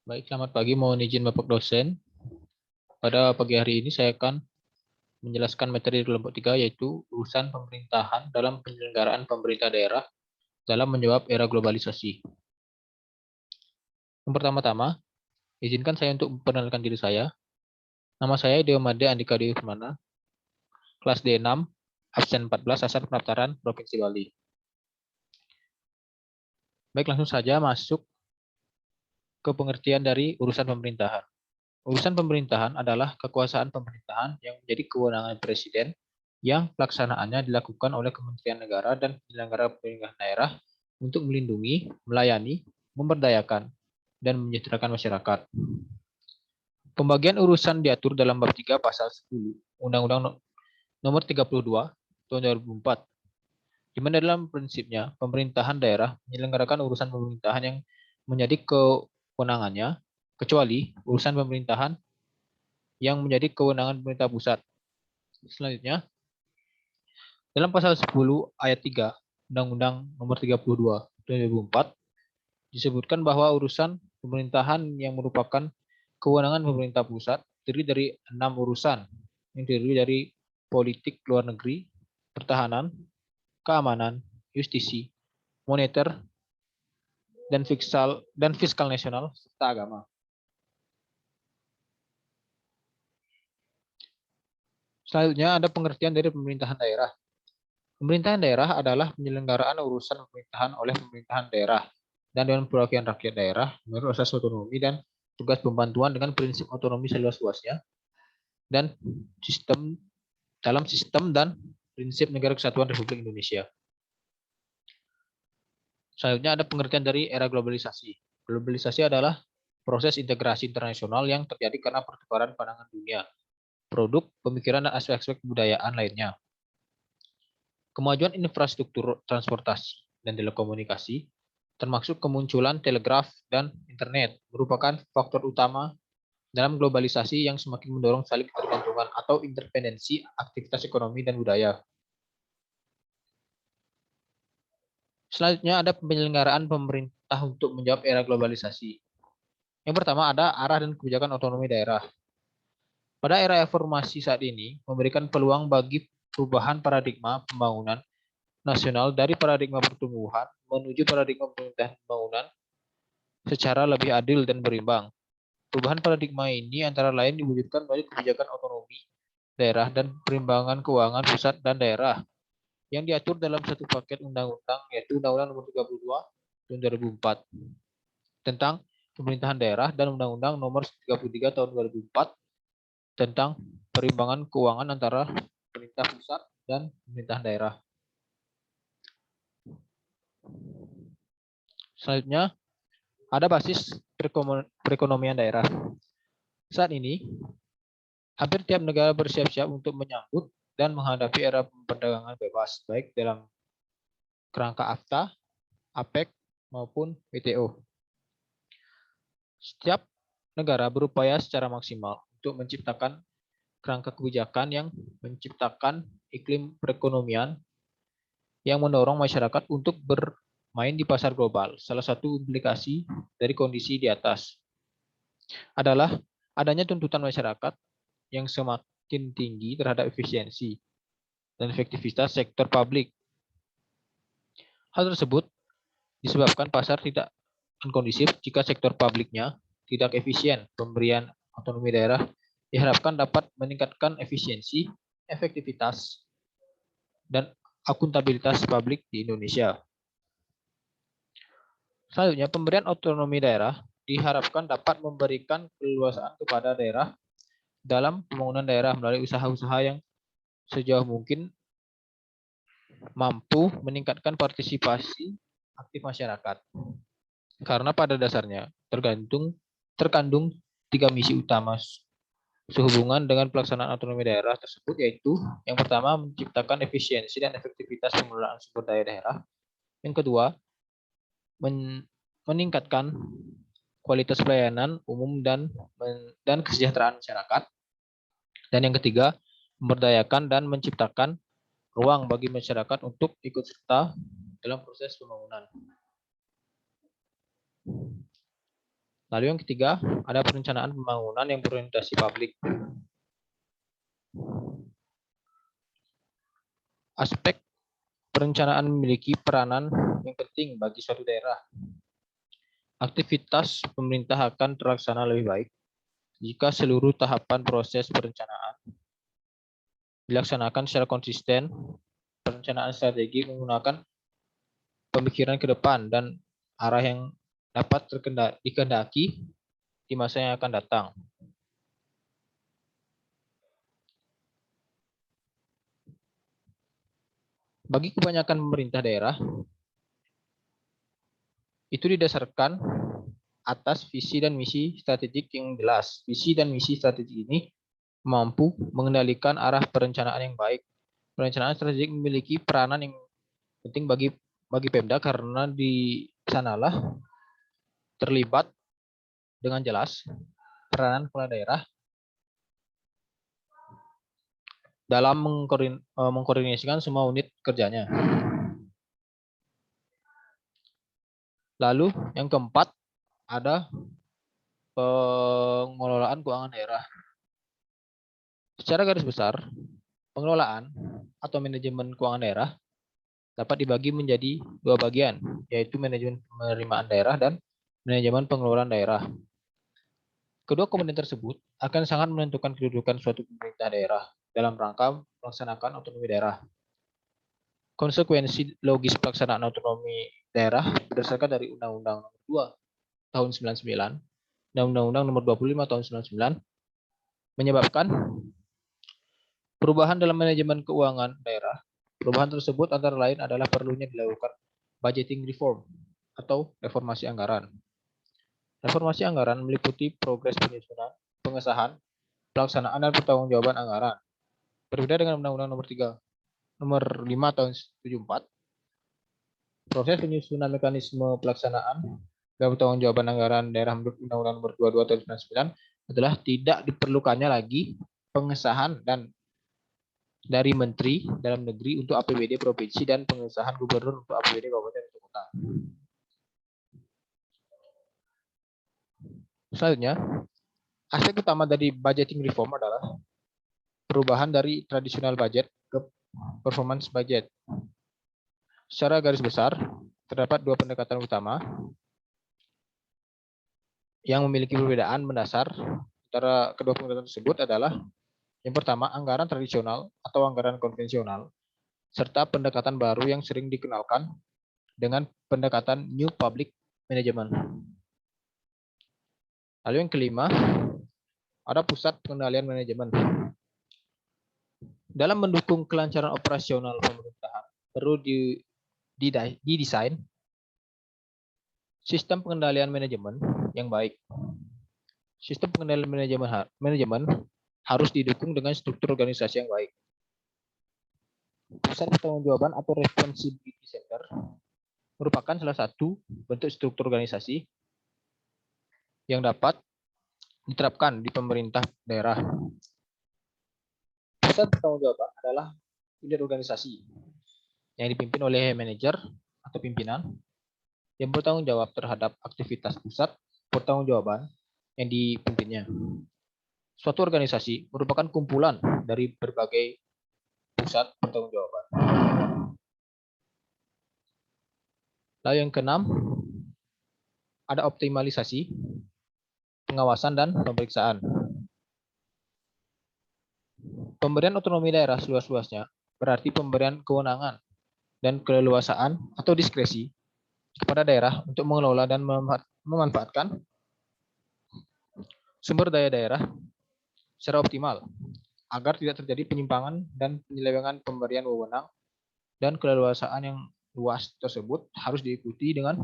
Baik, selamat pagi. Mohon izin Bapak dosen. Pada pagi hari ini saya akan menjelaskan materi kelompok 3 yaitu urusan pemerintahan dalam penyelenggaraan pemerintah daerah dalam menjawab era globalisasi. Yang pertama-tama, izinkan saya untuk memperkenalkan diri saya. Nama saya Deomade Andika Dewi Permana, kelas D6, absen 14, asal pendaftaran Provinsi Bali. Baik, langsung saja masuk ke pengertian dari urusan pemerintahan. Urusan pemerintahan adalah kekuasaan pemerintahan yang menjadi kewenangan presiden yang pelaksanaannya dilakukan oleh Kementerian Negara dan penyelenggara pemerintahan daerah untuk melindungi, melayani, memberdayakan, dan menyejahterakan masyarakat. Pembagian urusan diatur dalam bab 3 pasal 10 Undang-Undang nomor 32 tahun 2004. Di mana dalam prinsipnya pemerintahan daerah menyelenggarakan urusan pemerintahan yang menjadi kewenangannya kecuali urusan pemerintahan yang menjadi kewenangan pemerintah pusat. Selanjutnya, dalam pasal 10 ayat 3 Undang-Undang nomor 32 tahun 2004 disebutkan bahwa urusan pemerintahan yang merupakan kewenangan pemerintah pusat terdiri dari 6 urusan yang terdiri dari politik luar negeri, pertahanan, keamanan, justisi, moneter, dan fiskal nasional serta agama. Selanjutnya ada pengertian dari pemerintahan daerah. Pemerintahan daerah adalah penyelenggaraan urusan pemerintahan oleh pemerintahan daerah dan dengan perwakilan rakyat daerah menurut asas otonomi dan tugas pembantuan dengan prinsip otonomi seluas-luasnya dan sistem dan prinsip negara kesatuan Republik Indonesia. Selanjutnya ada pengertian dari era globalisasi. Globalisasi adalah proses integrasi internasional yang terjadi karena pertukaran pandangan dunia, produk, pemikiran, dan aspek-aspek kebudayaan lainnya. Kemajuan infrastruktur transportasi dan telekomunikasi, termasuk kemunculan telegraf dan internet, merupakan faktor utama dalam globalisasi yang semakin mendorong saling ketergantungan atau interdependensi aktivitas ekonomi dan budaya. Selanjutnya ada penyelenggaraan pemerintah untuk menjawab era globalisasi. Yang pertama ada arah dan kebijakan otonomi daerah. Pada era reformasi saat ini, memberikan peluang bagi perubahan paradigma pembangunan nasional dari paradigma pertumbuhan menuju paradigma pemerintahan pembangunan secara lebih adil dan berimbang. Perubahan paradigma ini antara lain diwujudkan melalui kebijakan otonomi daerah dan perimbangan keuangan pusat dan daerah yang diatur dalam satu paket undang-undang yaitu Undang-Undang Nomor 32 Tahun 2004 tentang pemerintahan daerah dan Undang-Undang Nomor 33 Tahun 2004 tentang perimbangan keuangan antara pemerintah pusat dan pemerintahan daerah. Selanjutnya, ada basis perekonomian daerah. Saat ini, hampir tiap negara bersiap-siap untuk menyambut dan menghadapi era perdagangan bebas, baik dalam kerangka AFTA, APEC, maupun WTO. Setiap negara berupaya secara maksimal untuk menciptakan kerangka kebijakan yang menciptakan iklim perekonomian yang mendorong masyarakat untuk bermain di pasar global. Salah satu implikasi dari kondisi di atas adalah adanya tuntutan masyarakat yang semakin tinggi terhadap efisiensi dan efektivitas sektor publik. Hal tersebut disebabkan pasar tidak kondusif jika sektor publiknya tidak efisien. Pemberian otonomi daerah diharapkan dapat meningkatkan efisiensi, efektivitas, dan akuntabilitas publik di Indonesia. Selanjutnya, pemberian otonomi daerah diharapkan dapat memberikan keleluasaan kepada daerah dalam pembangunan daerah melalui usaha-usaha yang sejauh mungkin mampu meningkatkan partisipasi aktif masyarakat. Karena pada dasarnya terkandung 3 misi utama sehubungan dengan pelaksanaan otonomi daerah tersebut, yaitu yang pertama menciptakan efisiensi dan efektivitas pengelolaan sumber daya daerah. Yang kedua, meningkatkan kualitas pelayanan umum dan kesejahteraan masyarakat. Dan yang ketiga, memberdayakan dan menciptakan ruang bagi masyarakat untuk ikut serta dalam proses pembangunan. Lalu yang ketiga, ada perencanaan pembangunan yang berorientasi publik. Aspek perencanaan memiliki peranan yang penting bagi suatu daerah. Aktivitas pemerintah akan terlaksana lebih baik jika seluruh tahapan proses perencanaan dilaksanakan secara konsisten. Perencanaan strategi menggunakan pemikiran ke depan dan arah yang dapat dikehendaki di masa yang akan datang. Bagi kebanyakan pemerintah daerah, itu didasarkan atas visi dan misi strategik yang jelas. Visi dan misi strategik ini mampu mengendalikan arah perencanaan yang baik. Perencanaan strategik memiliki peranan yang penting bagi Pemda karena di sanalah terlibat dengan jelas peranan kepala daerah dalam mengkoordinasikan semua unit kerjanya. Lalu yang keempat ada pengelolaan keuangan daerah. Secara garis besar, pengelolaan atau manajemen keuangan daerah dapat dibagi menjadi dua bagian, yaitu manajemen penerimaan daerah dan manajemen pengelolaan daerah. Kedua komponen tersebut akan sangat menentukan kedudukan suatu pemerintah daerah dalam rangka melaksanakan otonomi daerah. Konsekuensi logis pelaksanaan otonomi daerah berdasarkan dari Undang-Undang Nomor 2 Tahun 99 dan Undang-Undang Nomor 25 Tahun 99 menyebabkan perubahan dalam manajemen keuangan daerah. Perubahan tersebut antara lain adalah perlunya dilakukan budgeting reform atau reformasi anggaran. Reformasi anggaran meliputi progres penyusunan, pengesahan, pelaksanaan dan pertanggungjawaban anggaran. Berbeda dengan Undang-Undang Nomor 5 Tahun 74, proses penyusunan mekanisme pelaksanaan dan pertanggungjawaban anggaran daerah menurut Undang-Undang Nomor 22 Tahun 99 adalah tidak diperlukannya lagi pengesahan dari Menteri Dalam Negeri untuk APBD provinsi dan pengesahan gubernur untuk APBD kabupaten atau kota. Selanjutnya, aspek utama dari budgeting reform adalah perubahan dari tradisional budget ke performance budget. Secara garis besar, terdapat dua pendekatan utama yang memiliki perbedaan mendasar antara kedua pendekatan tersebut adalah yang pertama, anggaran tradisional atau anggaran konvensional, serta pendekatan baru yang sering dikenalkan dengan pendekatan New Public Management. Lalu yang kelima, ada pusat pengendalian manajemen. Dalam mendukung kelancaran operasional pemerintahan, perlu didesain sistem pengendalian manajemen yang baik. Sistem pengendalian manajemen harus didukung dengan struktur organisasi yang baik. Pusat pertanggungjawaban atau responsibility center merupakan salah satu bentuk struktur organisasi yang dapat diterapkan di pemerintah daerah. Pusat pertanggungjawaban adalah unit organisasi yang dipimpin oleh manajer atau pimpinan yang bertanggung jawab terhadap aktivitas pusat pertanggungjawaban yang dipimpinnya. Suatu organisasi merupakan kumpulan dari berbagai pusat pertanggungjawaban. Lalu yang keenam, ada optimalisasi, pengawasan, dan pemeriksaan. Pemberian otonomi daerah seluas-luasnya berarti pemberian kewenangan dan keleluasaan atau diskresi kepada daerah untuk mengelola dan memanfaatkan sumber daya daerah secara optimal agar tidak terjadi penyimpangan dan penyelewengan pemberian wewenang, dan keleluasaan yang luas tersebut harus diikuti dengan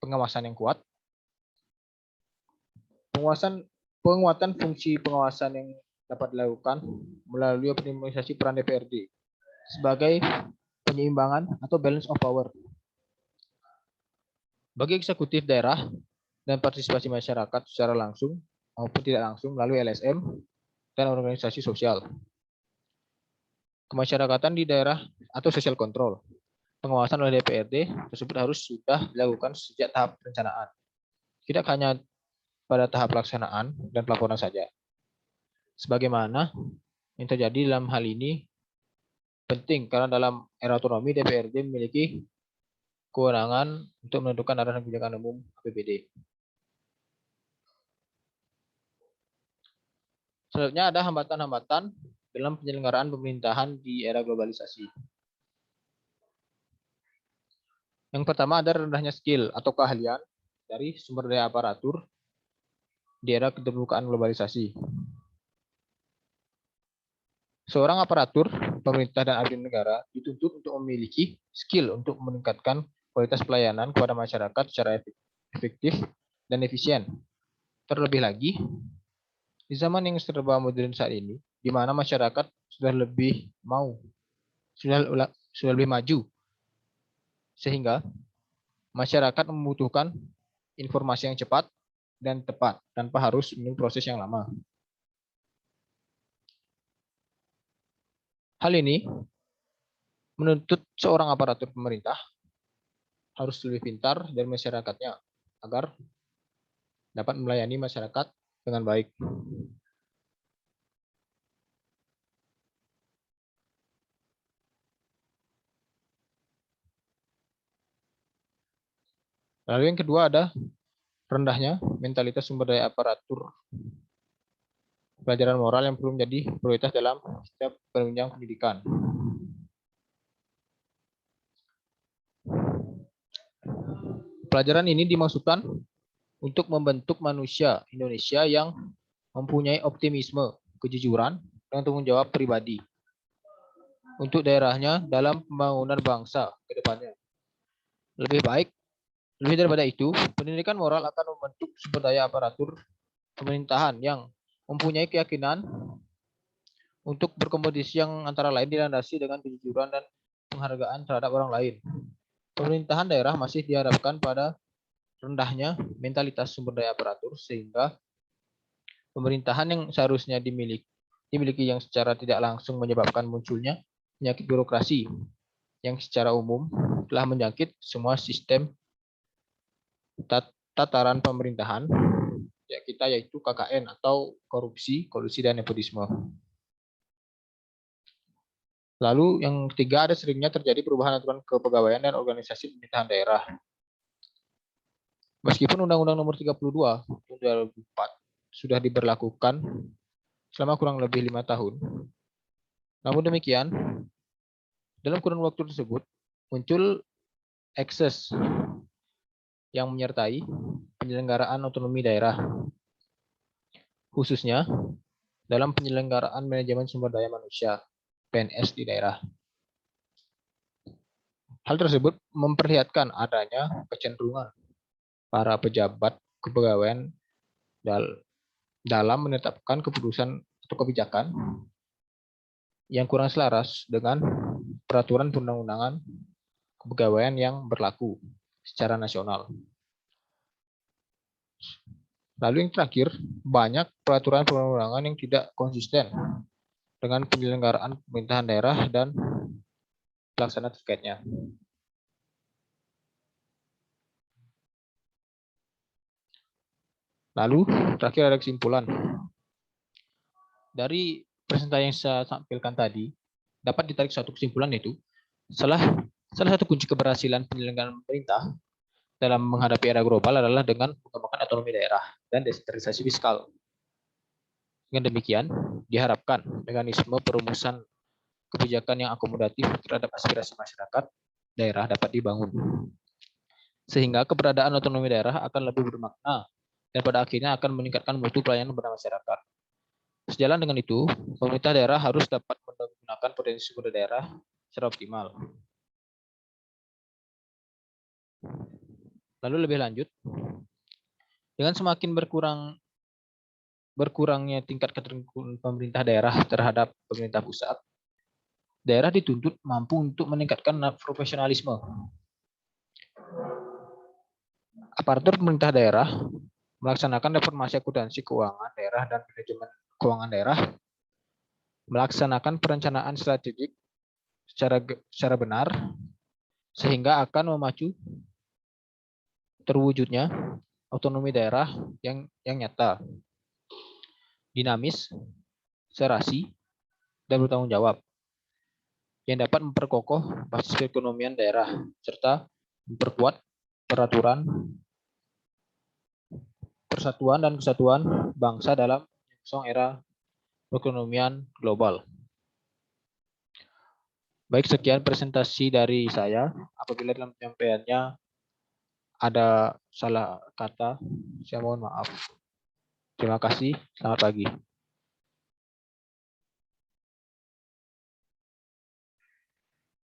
pengawasan yang kuat. Penguatan fungsi pengawasan yang dapat dilakukan melalui optimalisasi peran DPRD sebagai penyeimbangan atau balance of power. Bagi eksekutif daerah dan partisipasi masyarakat secara langsung maupun tidak langsung melalui LSM dan organisasi sosial. Kemasyarakatan di daerah atau social control. Pengawasan oleh DPRD tersebut harus sudah dilakukan sejak tahap perencanaan. tidak hanya pada tahap pelaksanaan dan pelaporan saja. Sebagaimana yang terjadi dalam hal ini penting karena dalam era otonomi DPRD memiliki kewenangan untuk menentukan arahan kebijakan umum APBD. Selanjutnya ada hambatan-hambatan dalam penyelenggaraan pemerintahan di era globalisasi. Yang pertama ada rendahnya skill atau keahlian dari sumber daya aparatur di era keterbukaan globalisasi. Seorang aparatur, pemerintah dan abdi negara dituntut untuk memiliki skill untuk meningkatkan kualitas pelayanan kepada masyarakat secara efektif dan efisien. Terlebih lagi, di zaman yang serba modern saat ini, di mana masyarakat sudah lebih maju, sehingga masyarakat membutuhkan informasi yang cepat dan tepat tanpa harus menunggu proses yang lama. Hal ini menuntut seorang aparatur pemerintah harus lebih pintar dari masyarakatnya agar dapat melayani masyarakat dengan baik. Lalu yang kedua ada rendahnya mentalitas sumber daya aparatur pelajaran moral yang perlu menjadi prioritas dalam setiap penunjang pendidikan. Pelajaran ini dimaksudkan untuk membentuk manusia Indonesia yang mempunyai optimisme, kejujuran, dan tanggung jawab pribadi untuk daerahnya dalam pembangunan bangsa ke depannya. Lebih daripada itu, pendidikan moral akan membentuk sumber daya aparatur pemerintahan yang mempunyai keyakinan untuk berkompetisi yang antara lain dilandasi dengan kejujuran dan penghargaan terhadap orang lain. Pemerintahan daerah masih diharapkan pada rendahnya mentalitas sumber daya aparatur sehingga pemerintahan yang seharusnya dimiliki yang secara tidak langsung menyebabkan munculnya penyakit birokrasi yang secara umum telah menjangkit semua sistem tataran pemerintahan ya kita yaitu KKN atau korupsi, kolusi, dan nepotisme. Lalu yang ketiga ada seringnya terjadi perubahan aturan kepegawaian dan organisasi pemerintahan daerah. Meskipun Undang-Undang Nomor 32 Tahun 2004 sudah diberlakukan selama kurang lebih 5 tahun, namun demikian dalam kurun waktu tersebut muncul ekses yang menyertai penyelenggaraan otonomi daerah, khususnya dalam penyelenggaraan manajemen sumber daya manusia (PNS) di daerah. Hal tersebut memperlihatkan adanya kecenderungan para pejabat kepegawaian dalam menetapkan keputusan atau kebijakan yang kurang selaras dengan peraturan perundang-undangan kepegawaian yang berlaku secara nasional. Lalu yang terakhir, banyak peraturan perundang-undangan yang tidak konsisten dengan penyelenggaraan pemerintahan daerah dan pelaksana terkaitnya. Lalu terakhir ada kesimpulan. Dari presentasi yang saya sampaikan tadi, dapat ditarik suatu kesimpulan yaitu salah satu kunci keberhasilan penyelenggaraan pemerintah dalam menghadapi era global adalah dengan mengembangkan otonomi daerah dan desentralisasi fiskal. Dengan demikian, diharapkan mekanisme perumusan kebijakan yang akomodatif terhadap aspirasi masyarakat daerah dapat dibangun. Sehingga keberadaan otonomi daerah akan lebih bermakna dan pada akhirnya akan meningkatkan mutu pelayanan kepada masyarakat. Sejalan dengan itu, pemerintah daerah harus dapat menggunakan potensi sumber daerah secara optimal. Lalu lebih lanjut, dengan semakin berkurangnya tingkat ketergantungan pemerintah daerah terhadap pemerintah pusat, daerah dituntut mampu untuk meningkatkan profesionalisme. Aparatur pemerintah daerah melaksanakan reformasi akuntansi keuangan daerah dan manajemen keuangan daerah, melaksanakan perencanaan strategik secara benar, sehingga akan memacu terwujudnya otonomi daerah yang nyata, dinamis, serasi, dan bertanggung jawab, yang dapat memperkokoh basis perekonomian daerah, serta memperkuat peraturan, persatuan dan kesatuan bangsa dalam era perekonomian global. Baik, sekian presentasi dari saya. Apabila dalam penyampaiannya ada salah kata, saya mohon maaf. Terima kasih, selamat pagi.